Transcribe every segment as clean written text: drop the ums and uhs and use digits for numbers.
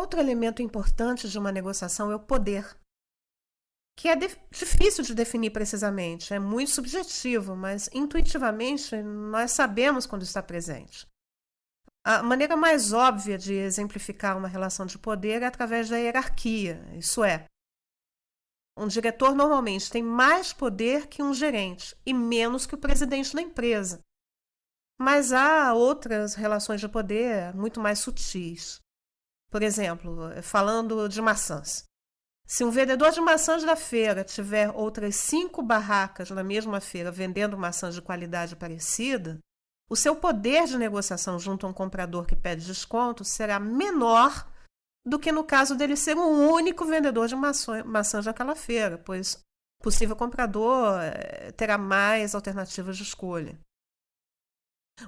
outro elemento importante de uma negociação é o poder, que é difícil de definir precisamente, é muito subjetivo, mas intuitivamente nós sabemos quando está presente. A maneira mais óbvia de exemplificar uma relação de poder é através da hierarquia, isso é, um diretor normalmente tem mais poder que um gerente e menos que o presidente da empresa. Mas há outras relações de poder muito mais sutis. Por exemplo, falando de maçãs. Se um vendedor de maçãs da feira tiver outras 5 barracas na mesma feira vendendo maçãs de qualidade parecida, o seu poder de negociação junto a um comprador que pede desconto será menor do que no caso dele ser um único vendedor de maçãs daquela feira, pois o possível comprador terá mais alternativas de escolha.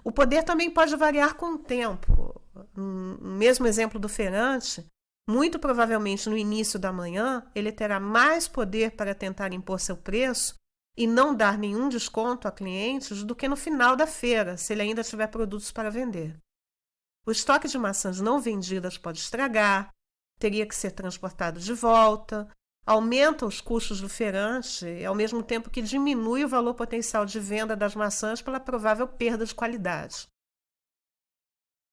O poder também pode variar com o tempo. No mesmo exemplo do feirante, muito provavelmente no início da manhã, ele terá mais poder para tentar impor seu preço e não dar nenhum desconto a clientes do que no final da feira, se ele ainda tiver produtos para vender. O estoque de maçãs não vendidas pode estragar, teria que ser transportado de volta, aumenta os custos do feirante, ao mesmo tempo que diminui o valor potencial de venda das maçãs pela provável perda de qualidade.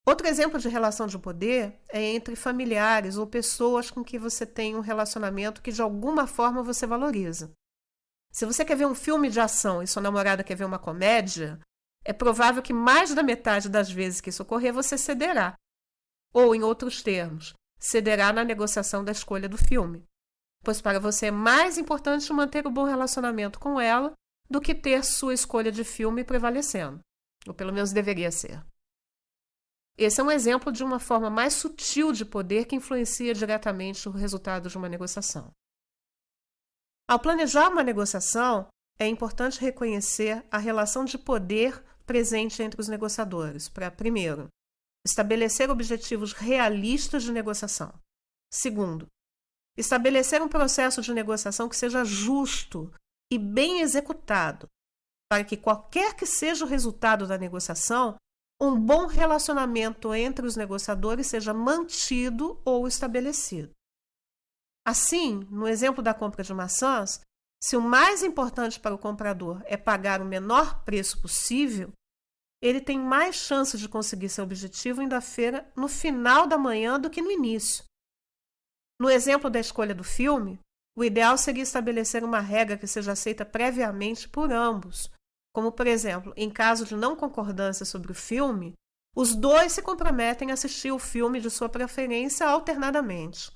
Outro exemplo de relação de poder é entre familiares ou pessoas com que você tem um relacionamento que de alguma forma você valoriza. Se você quer ver um filme de ação e sua namorada quer ver uma comédia, é provável que mais da metade das vezes que isso ocorrer você cederá. Ou, em outros termos, cederá na negociação da escolha do filme. Pois para você é mais importante manter um bom relacionamento com ela do que ter sua escolha de filme prevalecendo. Ou pelo menos deveria ser. Esse é um exemplo de uma forma mais sutil de poder que influencia diretamente o resultado de uma negociação. Ao planejar uma negociação, é importante reconhecer a relação de poder presente entre os negociadores, para, primeiro, estabelecer objetivos realistas de negociação. Segundo, estabelecer um processo de negociação que seja justo e bem executado, para que qualquer que seja o resultado da negociação, um bom relacionamento entre os negociadores seja mantido ou estabelecido. Assim, no exemplo da compra de maçãs, se o mais importante para o comprador é pagar o menor preço possível, ele tem mais chance de conseguir seu objetivo indo à feira no final da manhã do que no início. No exemplo da escolha do filme, o ideal seria estabelecer uma regra que seja aceita previamente por ambos, como, por exemplo, em caso de não concordância sobre o filme, os dois se comprometem a assistir o filme de sua preferência alternadamente.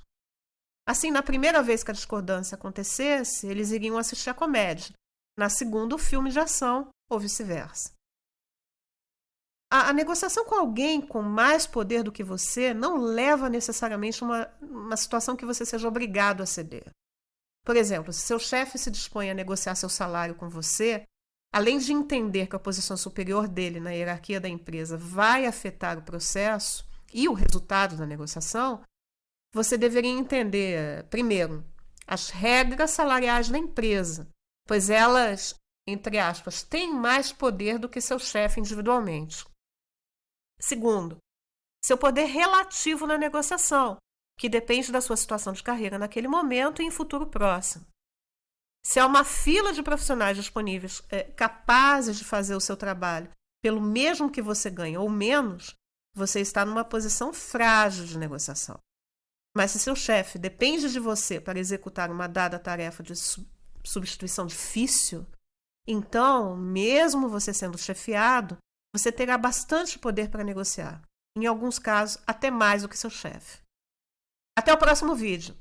Assim, na primeira vez que a discordância acontecesse, eles iriam assistir a comédia, na segunda, o filme de ação, ou vice-versa. A negociação com alguém com mais poder do que você não leva necessariamente a uma situação que você seja obrigado a ceder. Por exemplo, se seu chefe se dispõe a negociar seu salário com você, além de entender que a posição superior dele na hierarquia da empresa vai afetar o processo e o resultado da negociação, você deveria entender, primeiro, as regras salariais da empresa, pois elas, entre aspas, têm mais poder do que seu chefe individualmente. Segundo, seu poder relativo na negociação, que depende da sua situação de carreira naquele momento e em futuro próximo. Se há uma fila de profissionais disponíveis capazes de fazer o seu trabalho pelo mesmo que você ganha ou menos, você está numa posição frágil de negociação. Mas se seu chefe depende de você para executar uma dada tarefa de substituição difícil, então, mesmo você sendo chefiado, você terá bastante poder para negociar. Em alguns casos, até mais do que seu chefe. Até o próximo vídeo!